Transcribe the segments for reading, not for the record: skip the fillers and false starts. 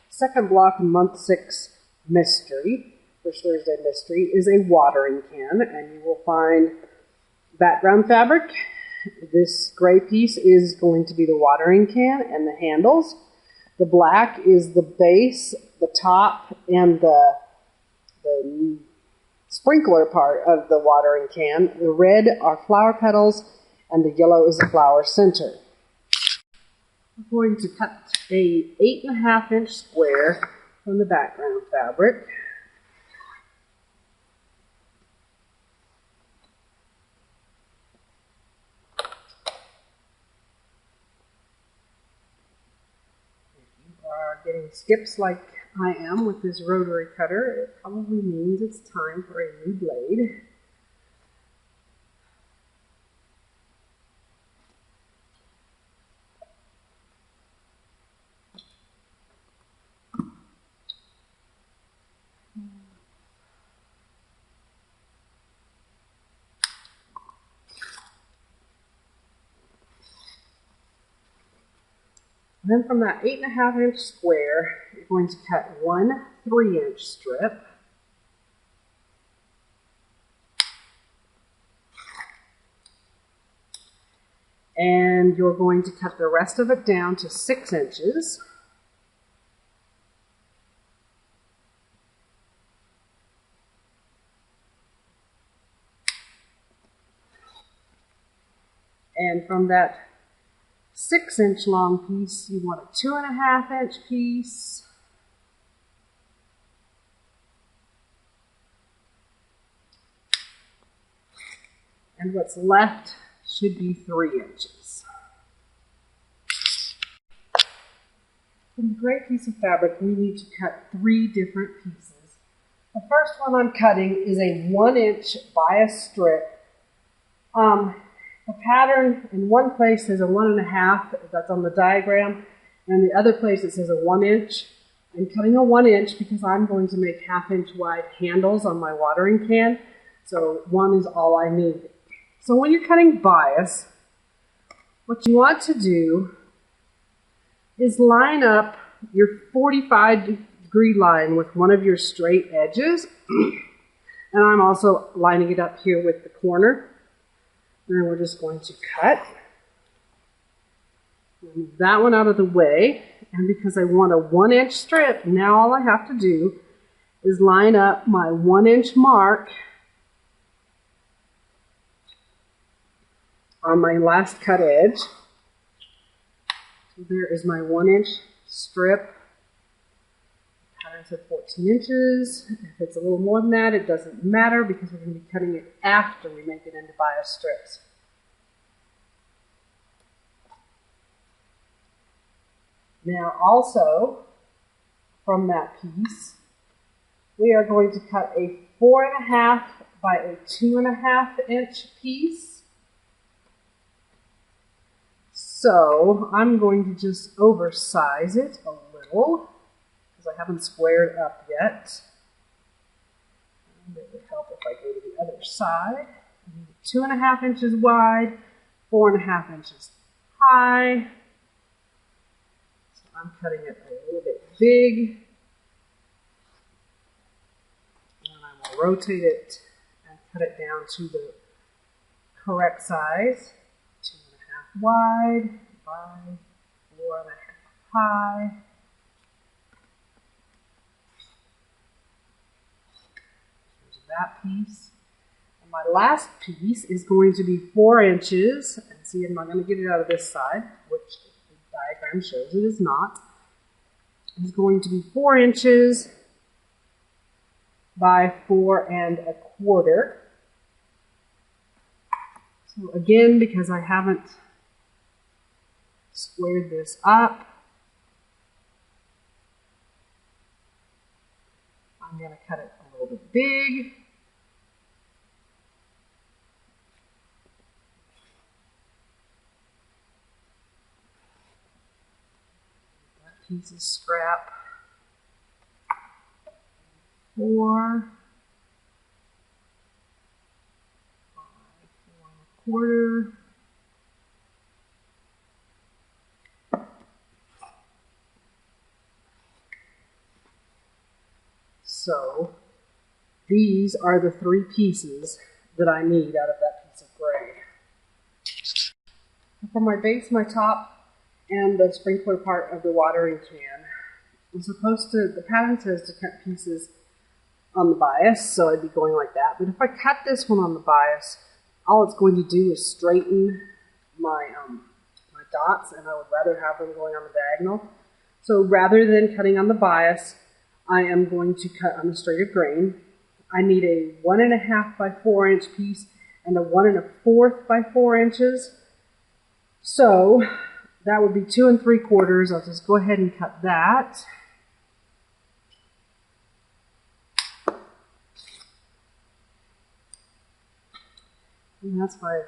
second block in month 6 mystery, First Thursday mystery, is a watering can, and you will find background fabric. This gray piece is going to be the watering can and the handles. The black is the base, the top, and the sprinkler part of the watering can. The red are flower petals, and the yellow is the flower center. I'm going to cut a 8.5-inch square from the background fabric. If you are getting skips like I am with this rotary cutter, it probably means it's time for a new blade. Then from that 8.5-inch square, you're going to cut one 3-inch strip. And you're going to cut the rest of it down to 6 inches. And from that 6-inch long piece, you want a 2.5-inch piece. And what's left should be 3 inches. From the gray piece of fabric, we need to cut 3 different pieces. The first one I'm cutting is a 1-inch bias strip. The pattern in one place says a 1.5, that's on the diagram, and the other place it says a 1-inch. I'm cutting a 1-inch because I'm going to make 1/2-inch wide handles on my watering can, so 1 is all I need. So when you're cutting bias, what you want to do is line up your 45-degree line with one of your straight edges, and I'm also lining it up here with the corner. And we're just going to cut. Move that one out of the way. And because I want a 1-inch strip, now all I have to do is line up my 1-inch mark on my last cut edge. So there is my 1-inch strip. Pattern said 14 inches. If it's a little more than that, it doesn't matter because we're going to be cutting it after we make it into bias strips. Now also, from that piece, we are going to cut a 4.5 by a 2.5-inch piece. So I'm going to just oversize it a little, because I haven't squared up yet. And it would help if I go to the other side. 2.5 inches wide, 4.5 inches high. So I'm cutting it a little bit big. And I will rotate it and cut it down to the correct size. 2.5 wide by 4.5 high. That piece. And my last piece is going to be 4 inches. And see, I'm not going to get it out of this side, which the diagram shows it is not. It's going to be 4 inches by 4.25. So again, because I haven't squared this up, I'm going to cut it a little bit big. That piece is scrap. 4 by 4.25. So these are the 3 pieces that I need out of that piece of gray. For my base, my top, and the sprinkler part of the watering can, I'm supposed to, the pattern says to cut pieces on the bias, so I'd be going like that. But if I cut this one on the bias, all it's going to do is straighten my dots, and I would rather have them going on the diagonal. So rather than cutting on the bias, I am going to cut on the straight of grain. I need a 1.5 by 4 inch piece and a 1 1/4 by 4 inches. So that would be 2 3/4. I'll just go ahead and cut that. And that's by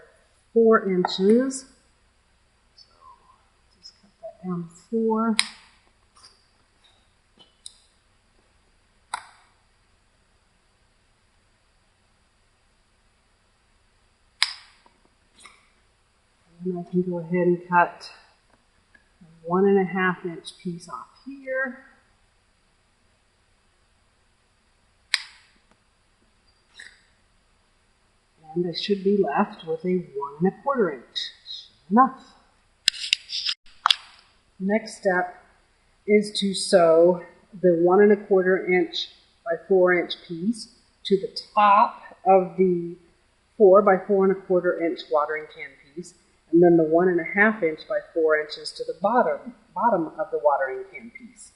4 inches. So just cut that down to 4. And I can go ahead and cut a 1.5 inch piece off here. And I should be left with a 1 1/4 inch. Enough. Next step is to sew the 1 1/4 inch by 4 inch piece to the top of the 4 by 4 1/4 inch watering can piece, and then the 1 1/2 inch by 4 inches to the bottom of the watering can piece.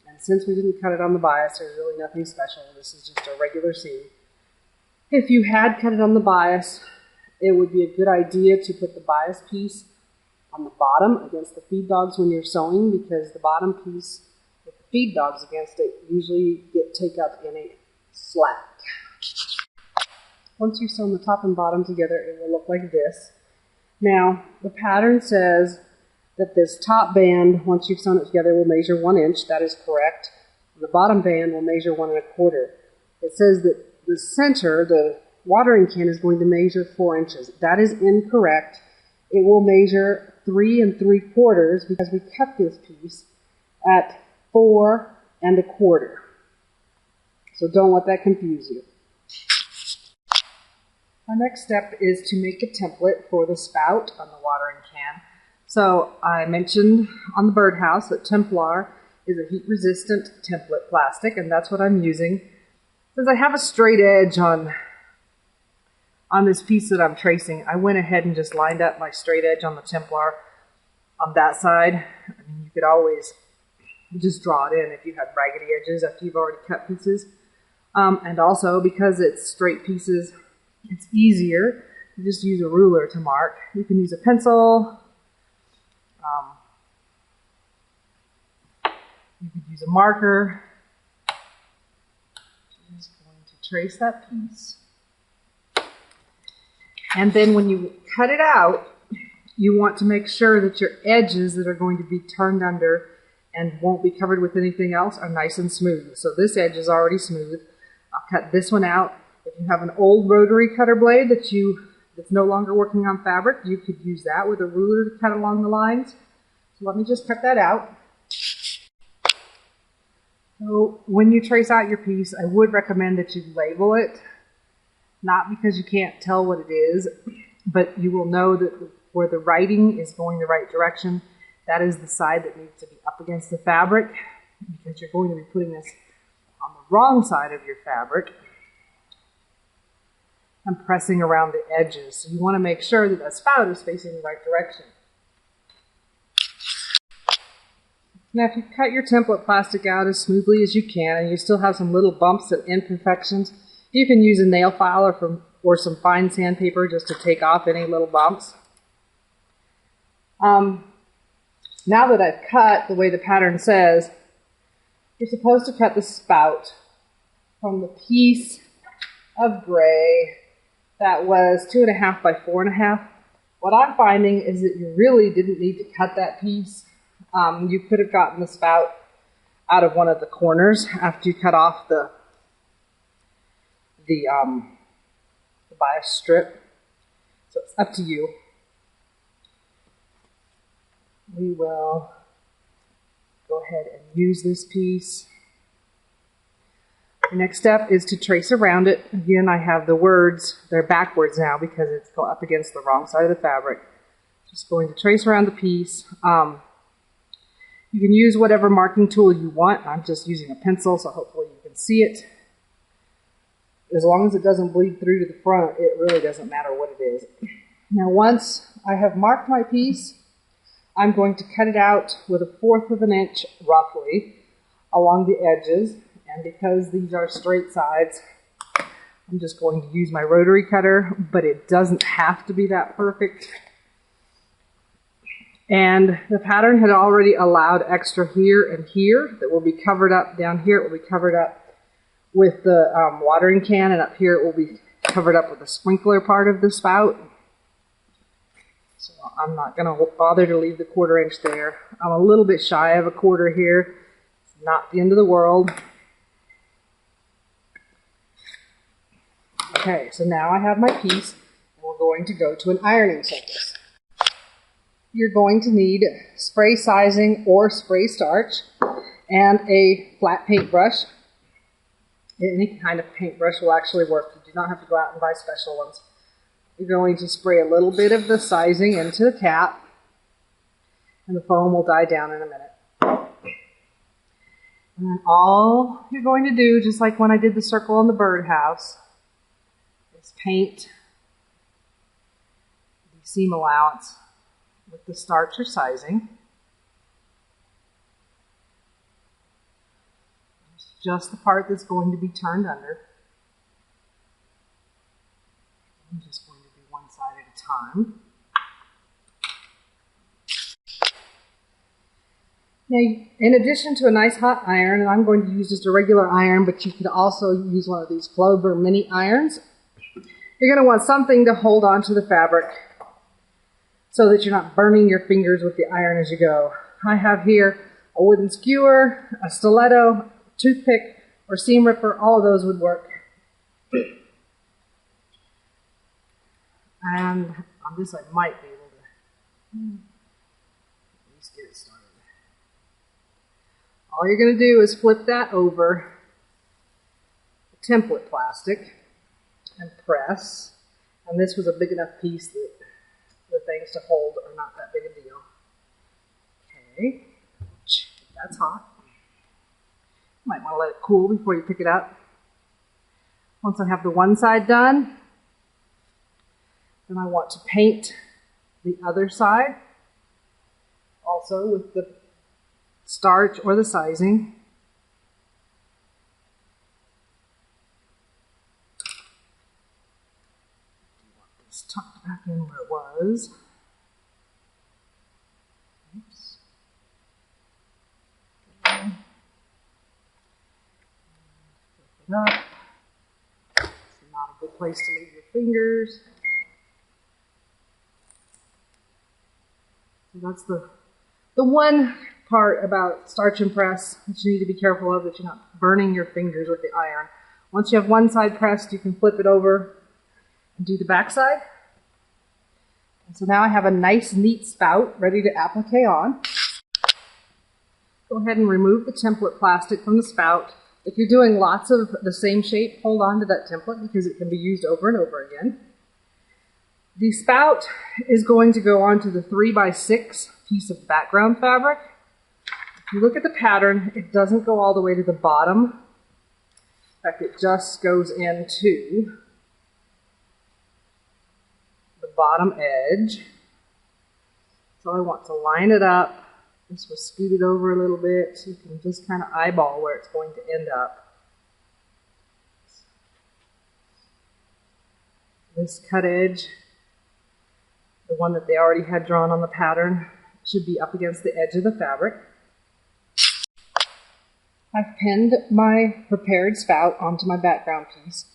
And since we didn't cut it on the bias, there's really nothing special. This is just a regular seam. If you had cut it on the bias, it would be a good idea to put the bias piece on the bottom against the feed dogs when you're sewing, because the bottom piece with the feed dogs against it usually take up in a slack. Once you've sewn the top and bottom together, it will look like this. Now, the pattern says that this top band, once you've sewn it together, will measure 1 inch. That is correct. The bottom band will measure 1 1/4. It says that the center, the watering can, is going to measure 4 inches. That is incorrect. It will measure 3 3/4 because we cut this piece at 4 1/4. So don't let that confuse you. Our next step is to make a template for the spout on the watering can. So I mentioned on the birdhouse that Templar is a heat-resistant template plastic, and that's what I'm using. Since I have a straight edge on this piece that I'm tracing, I went ahead and just lined up my straight edge on the Templar on that side. I mean, you could always just draw it in if you have raggedy edges after you've already cut pieces. And also, because it's straight pieces, it's easier to just use a ruler to mark. You can use a pencil. You could use a marker. I'm just going to trace that piece. And then when you cut it out, you want to make sure that your edges that are going to be turned under and won't be covered with anything else are nice and smooth. So this edge is already smooth. I'll cut this one out. If you have an old rotary cutter blade that's no longer working on fabric, you could use that with a ruler to cut along the lines. So let me just cut that out. So when you trace out your piece, I would recommend that you label it. Not because you can't tell what it is, but you will know that where the writing is going the right direction, that is the side that needs to be up against the fabric, because you're going to be putting this on the wrong side of your fabric and pressing around the edges. So you want to make sure that the spout is facing the right direction. Now, if you cut your template plastic out as smoothly as you can, and you still have some little bumps and imperfections, you can use a nail file or some fine sandpaper just to take off any little bumps. Now that I've cut the way the pattern says, you're supposed to cut the spout from the piece of gray that was 2.5 by 4.5. What I'm finding is that you really didn't need to cut that piece. You could have gotten the spout out of one of the corners after you cut off the bias strip. So it's up to you. We will go ahead and use this piece. The next step is to trace around it. Again, I have the words, they're backwards now because it's up against the wrong side of the fabric. Just going to trace around the piece. You can use whatever marking tool you want. I'm just using a pencil, so hopefully you can see it. As long as it doesn't bleed through to the front, it really doesn't matter what it is. Now once I have marked my piece, I'm going to cut it out with 1/4 of an inch, roughly, along the edges. And because these are straight sides, I'm just going to use my rotary cutter, but it doesn't have to be that perfect. And the pattern had already allowed extra here and here that will be covered up. Down here it will be covered up with the watering can, and up here it will be covered up with the sprinkler part of the spout. So I'm not going to bother to leave the 1/4 inch there. I'm a little bit shy of 1/4 here. It's not the end of the world. Okay, so now I have my piece, and we're going to go to an ironing surface. You're going to need spray sizing or spray starch and a flat paintbrush. Any kind of paintbrush will actually work. You do not have to go out and buy special ones. You're going to spray a little bit of the sizing into the cap, and the foam will die down in a minute. And then all you're going to do, just like when I did the circle on the birdhouse, is paint the seam allowance with the starch or sizing. It's just the part that's going to be turned under. I'm just going to do one side at a time. Now, in addition to a nice hot iron, and I'm going to use just a regular iron, but you could also use one of these Clover mini irons. You're going to want something to hold onto the fabric so that you're not burning your fingers with the iron as you go. I have here a wooden skewer, a stiletto, toothpick, or seam ripper. All of those would work. And on this I might be able to at least get it started. All you're going to do is flip that over the template plastic and press. And this was a big enough piece that the things to hold are not that big a deal. Okay, that's hot. You might want to let it cool before you pick it up. Once I have the one side done, then I want to paint the other side, also with the starch or the sizing. This tucked back in where it was. Oops. Flip it up. It's not a good place to leave your fingers. So that's the one part about starch and press that you need to be careful of, that you're not burning your fingers with the iron. Once you have one side pressed, you can flip it over and do the back side. And so now I have a nice, neat spout ready to applique on. Go ahead and remove the template plastic from the spout. If you're doing lots of the same shape, hold on to that template because it can be used over and over again. The spout is going to go onto the 3x6 piece of background fabric. If you look at the pattern, it doesn't go all the way to the bottom. In fact, it just goes into the bottom edge. So I want to line it up. This was scooted over a little bit so you can just kind of eyeball where it's going to end up. This cut edge, the one that they already had drawn on the pattern, should be up against the edge of the fabric. I've pinned my prepared spout onto my background piece,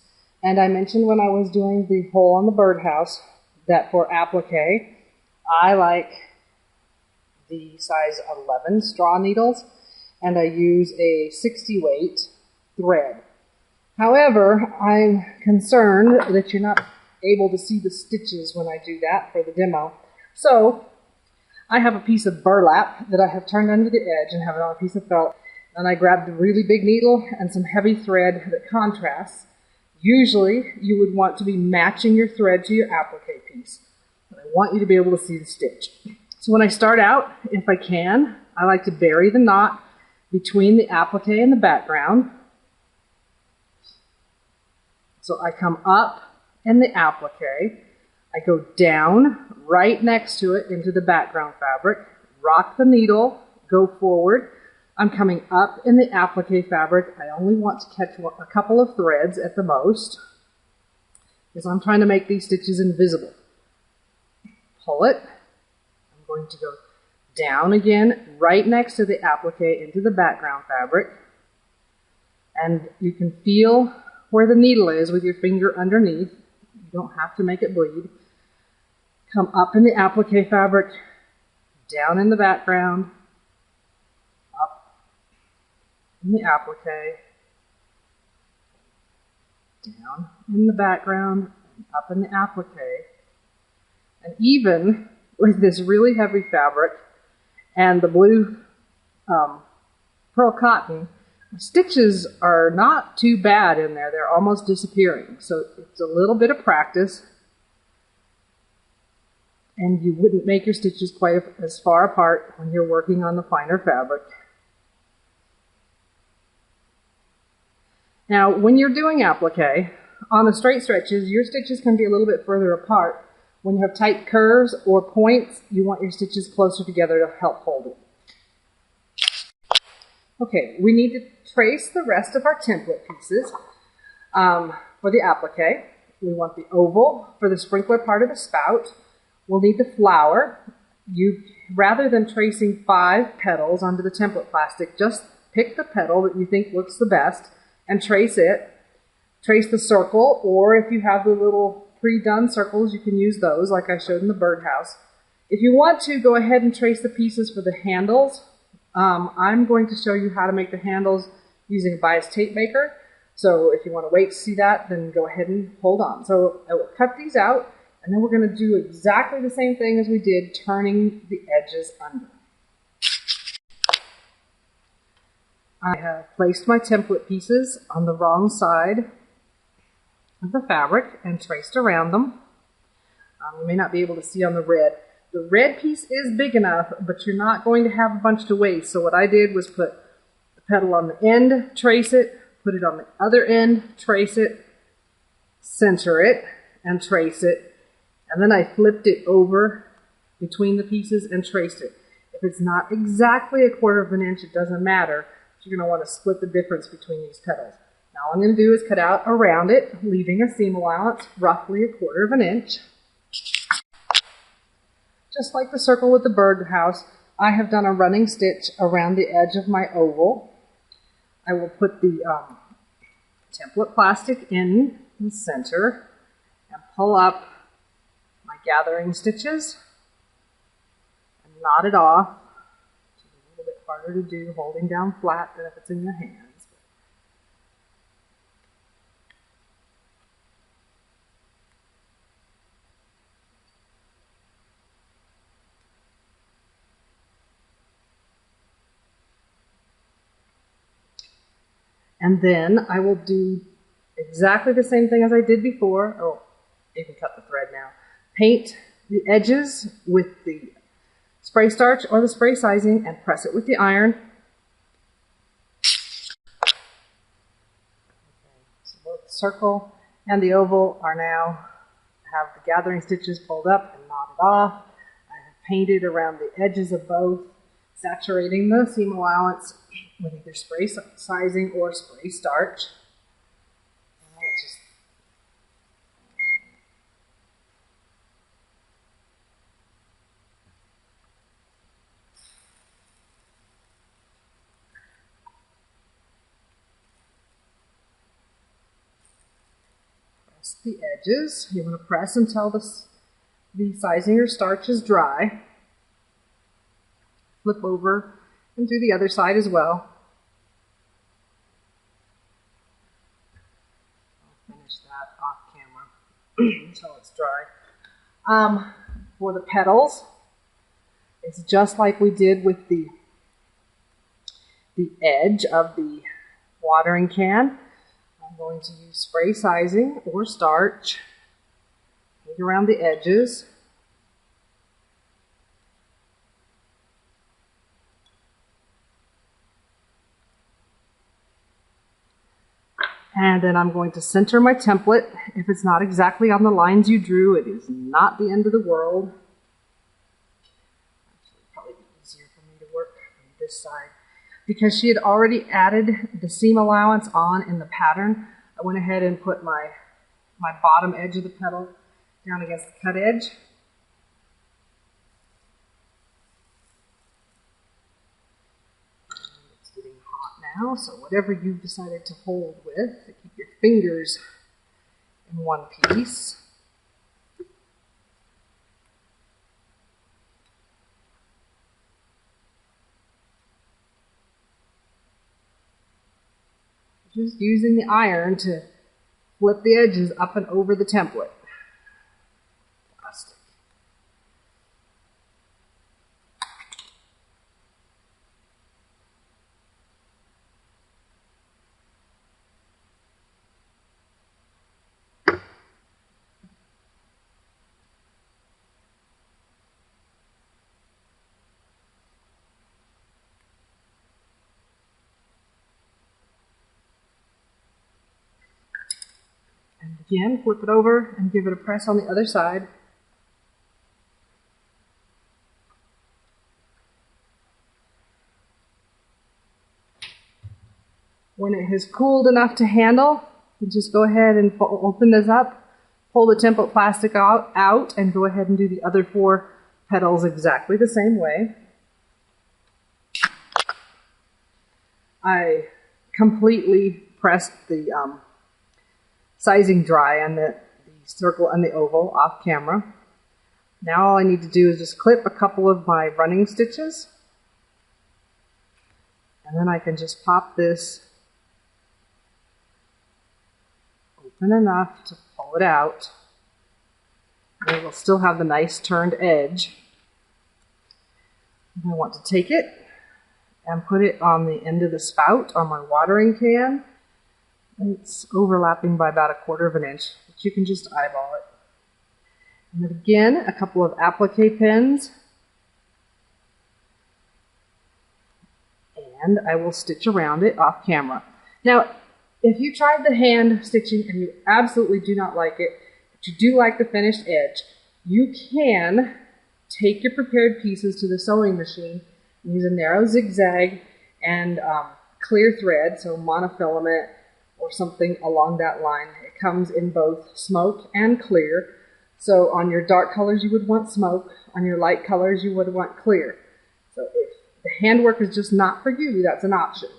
and I mentioned when I was doing the hole on the birdhouse that for applique, I like the size 11 straw needles, and I use a 60 weight thread. However, I'm concerned that you're not able to see the stitches when I do that for the demo. So I have a piece of burlap that I have turned under the edge and have it on a piece of felt, And I grabbed a really big needle and some heavy thread that contrasts. Usually, you would want to be matching your thread to your applique piece. But I want you to be able to see the stitch. So when I start out, if I can, I like to bury the knot between the applique and the background. So I come up in the applique, I go down right next to it into the background fabric, rock the needle, go forward. I'm coming up in the applique fabric. I only want to catch a couple of threads at the most, because I'm trying to make these stitches invisible. Pull it. I'm going to go down again, right next to the applique into the background fabric. And you can feel where the needle is with your finger underneath. You don't have to make it bleed. Come up in the applique fabric, down in the background, up in the applique, down in the background, and up in the applique. And even with this really heavy fabric and the blue pearl cotton, the stitches are not too bad in there. They're almost disappearing. So it's a little bit of practice, and you wouldn't make your stitches quite as far apart when you're working on the finer fabric. Now, when you're doing applique, on the straight stretches, your stitches can be a little bit further apart. When you have tight curves or points, you want your stitches closer together to help hold it. Okay, we need to trace the rest of our template pieces for the applique. We want the oval for the sprinkler part of the spout. We'll need the flower. Rather than tracing 5 petals onto the template plastic, just pick the petal that you think looks the best and trace it. Trace the circle, or if you have the little pre-done circles, you can use those like I showed in the birdhouse. If you want to, go ahead and trace the pieces for the handles. I'm going to show you how to make the handles using a bias tape maker. So if you want to wait to see that, then go ahead and hold on. So I will cut these out, and then we're going to do exactly the same thing as we did, turning the edges under. I have placed my template pieces on the wrong side of the fabric and traced around them. You may not be able to see on the red. The red piece is big enough, but you're not going to have a bunch to waste. So what I did was put the petal on the end, trace it, put it on the other end, trace it, center it, and trace it. And then I flipped it over between the pieces and traced it. If it's not exactly 1/4 of an inch, it doesn't matter. You're going to want to split the difference between these petals. Now all I'm going to do is cut out around it, leaving a seam allowance roughly 1/4 of an inch. Just like the circle with the birdhouse, I have done a running stitch around the edge of my oval. I will put the template plastic in the center and pull up my gathering stitches and knot it off. It's a little bit harder to do holding down flat than if it's in your hands. And then I will do exactly the same thing as I did before. Oh, you can cut the thread now. Paint the edges with the spray starch or the spray sizing and press it with the iron. Okay, so both the circle and the oval are now have the gathering stitches pulled up and knotted off. I have painted around the edges of both, saturating the seam allowance with either spray sizing or spray starch. Press the edges. You want to press until the sizing or starch is dry. Flip over and do the other side as well. I'll finish that off camera until it's dry. For the petals, it's just like we did with the the edge of the watering can. I'm going to use spray sizing or starch around the edges. And then I'm going to center my template. If it's not exactly on the lines you drew, it is not the end of the world. Actually, probably be easier for me to work on this side. Because she had already added the seam allowance on in the pattern, I went ahead and put my bottom edge of the petal down against the cut edge. It's getting hot now, so whatever you've decided to hold with, keep your fingers in one piece. Just using the iron to flip the edges up and over the template. Plastic. And again, flip it over and give it a press on the other side. When it has cooled enough to handle, you just go ahead and open this up, pull the template plastic out, and go ahead and do the other 4 petals exactly the same way. I completely pressed the sizing dry on the circle and the oval off camera. Now all I need to do is just clip a couple of my running stitches, and then I can just pop this open enough to pull it out, and it will still have the nice turned edge. And I want to take it and put it on the end of the spout on my watering can. It's overlapping by about 1/4 inch, but you can just eyeball it. And then again, a couple of applique pins. And I will stitch around it off camera. Now, if you tried the hand stitching and you absolutely do not like it, but you do like the finished edge, you can take your prepared pieces to the sewing machine and use a narrow zigzag and clear thread, so monofilament, or something along that line. It comes in both smoke and clear. So on your dark colors you would want smoke, on your light colors you would want clear. So if the handwork is just not for you, that's an option.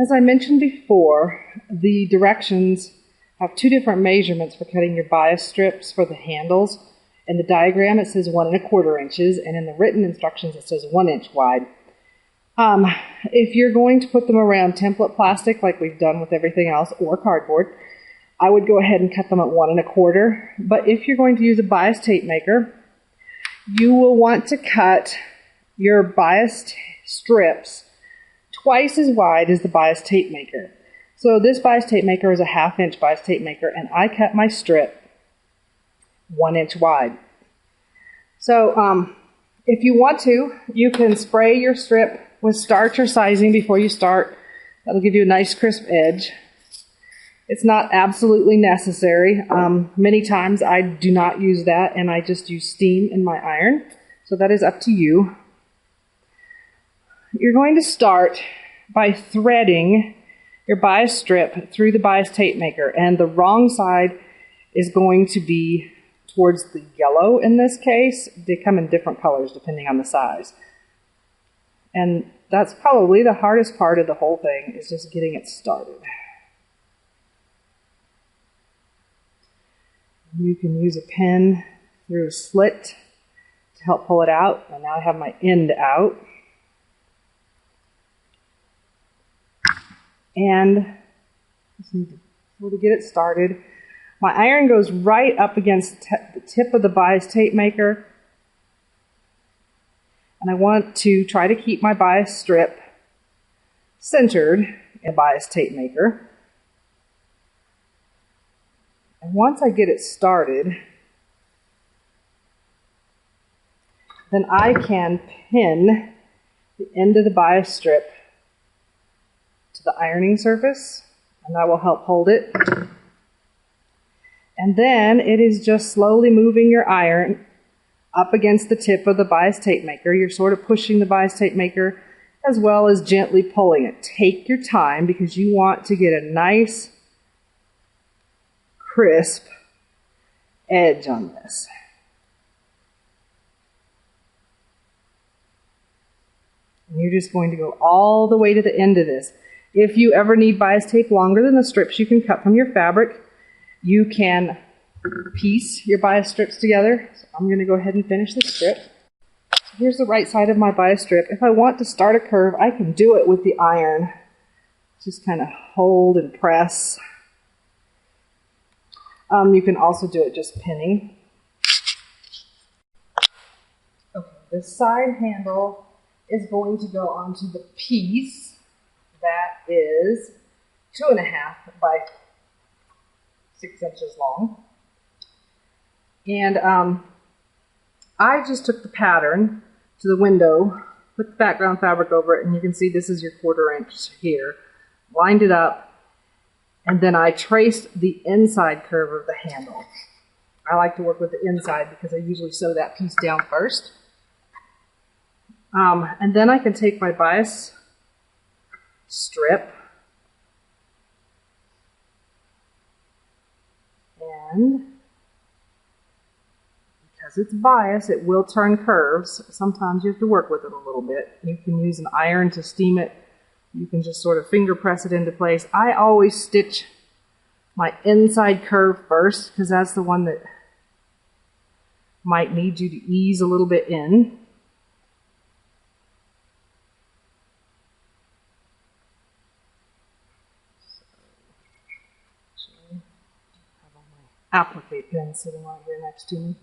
As I mentioned before, the directions have 2 different measurements for cutting your bias strips for the handles. In the diagram it says 1 1/4 inches, and in the written instructions it says 1 inch wide. If you're going to put them around template plastic like we've done with everything else, or cardboard, I would go ahead and cut them at 1 1/4. But if you're going to use a bias tape maker, you will want to cut your bias strips twice as wide as the bias tape maker. So this bias tape maker is a 1/2 inch bias tape maker, and I cut my strip 1 inch wide. So if you want to, you can spray your strip with starch or sizing before you start. That'll give you a nice crisp edge. It's not absolutely necessary. Many times I do not use that, and I just use steam in my iron. So that is up to you. You're going to start by threading your bias strip through the bias tape maker, and the wrong side is going to be towards the yellow in this case. They come in different colors depending on the size. And that's probably the hardest part of the whole thing, is just getting it started. You can use a pen through a slit to help pull it out. And now I have my end out. And just need to sort of get it started. My iron goes right up against the tip of the bias tape maker. And I want to try to keep my bias strip centered in a bias tape maker. And once I get it started, then I can pin the end of the bias strip to the ironing surface, and that will help hold it. And then it is just slowly moving your iron up against the tip of the bias tape maker. You're sort of pushing the bias tape maker as well as gently pulling it. Take your time because you want to get a nice, crisp edge on this. And you're just going to go all the way to the end of this. If you ever need bias tape longer than the strips you can cut from your fabric, you can piece your bias strips together. So I'm going to go ahead and finish the strip. So here's the right side of my bias strip. If I want to start a curve, I can do it with the iron. Just kind of hold and press. You can also do it just pinning. Okay, the side handle is going to go onto the piece that is 2.5 by 6 inches long. And I just took the pattern to the window, put the background fabric over it, and you can see this is your 1/4 inch here. Lined it up, and then I traced the inside curve of the handle. I like to work with the inside because I usually sew that piece down first. And then I can take my bias strip and because it's bias, it will turn curves. Sometimes you have to work with it a little bit. You can use an iron to steam it. You can just sort of finger press it into place. I always stitch my inside curve first because that's the one that might need you to ease a little bit in. Applique pen sitting right here next to me.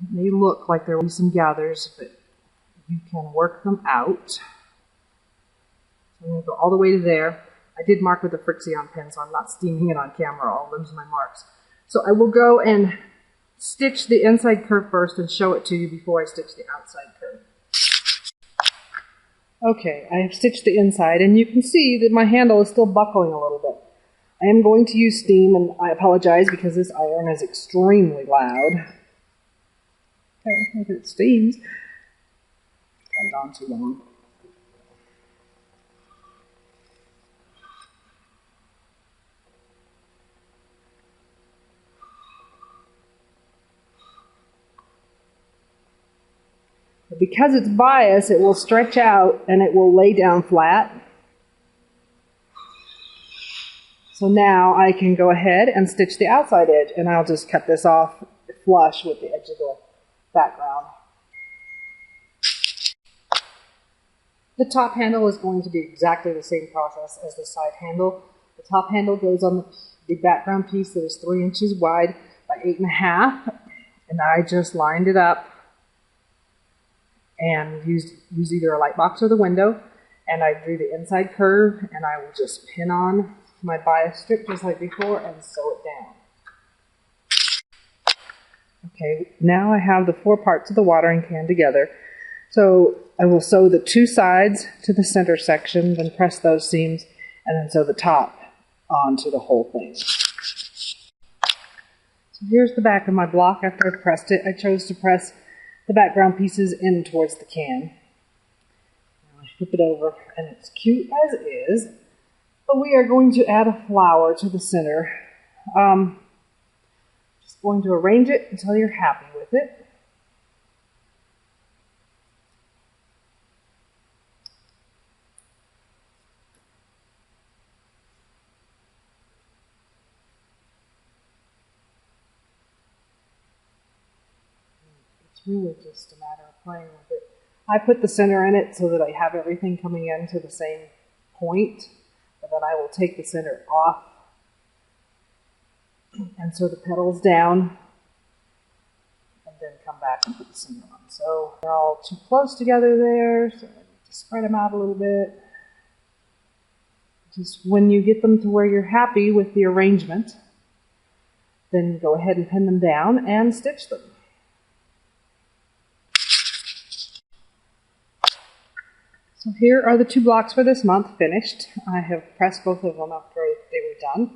It may look like there will be some gathers, but you can work them out. So I'm going to go all the way to there. I did mark with a Frixion pen, so I'm not steaming it on camera. I'll lose my marks. So I will go and stitch the inside curve first and show it to you before I stitch the outside curve. Okay, I have stitched the inside, and you can see that my handle is still buckling a little bit. I am going to use steam, and I apologize because this iron is extremely loud. Okay, if it steams. Got it on too long. Because it's bias, it will stretch out and it will lay down flat. So now I can go ahead and stitch the outside edge, and I'll just cut this off flush with the edge of the background. The top handle is going to be exactly the same process as the side handle. The top handle goes on the background piece that is 3 inches wide by 8.5, and I just lined it up and used either a light box or the window, and I drew the inside curve, and I will just pin on my bias strip just like before and sew it down. Okay, now I have the 4 parts of the watering can together. So I will sew the 2 sides to the center section, then press those seams, and then sew the top onto the whole thing. So here's the back of my block. After I pressed it, I chose to press the background pieces in towards the can. Now I flip it over, and it's cute as is, but we are going to add a flower to the center. Just going to arrange it until you're happy with it. It's really just a matter of playing with it. I put the center in it so that I have everything coming in to the same point, but then I will take the center off and sew the petals down, and then come back and put some on. So they're all too close together there, so I need to spread them out a little bit. Just when you get them to where you're happy with the arrangement, then go ahead and pin them down and stitch them. So here are the 2 blocks for this month finished. I have pressed both of them after they were done.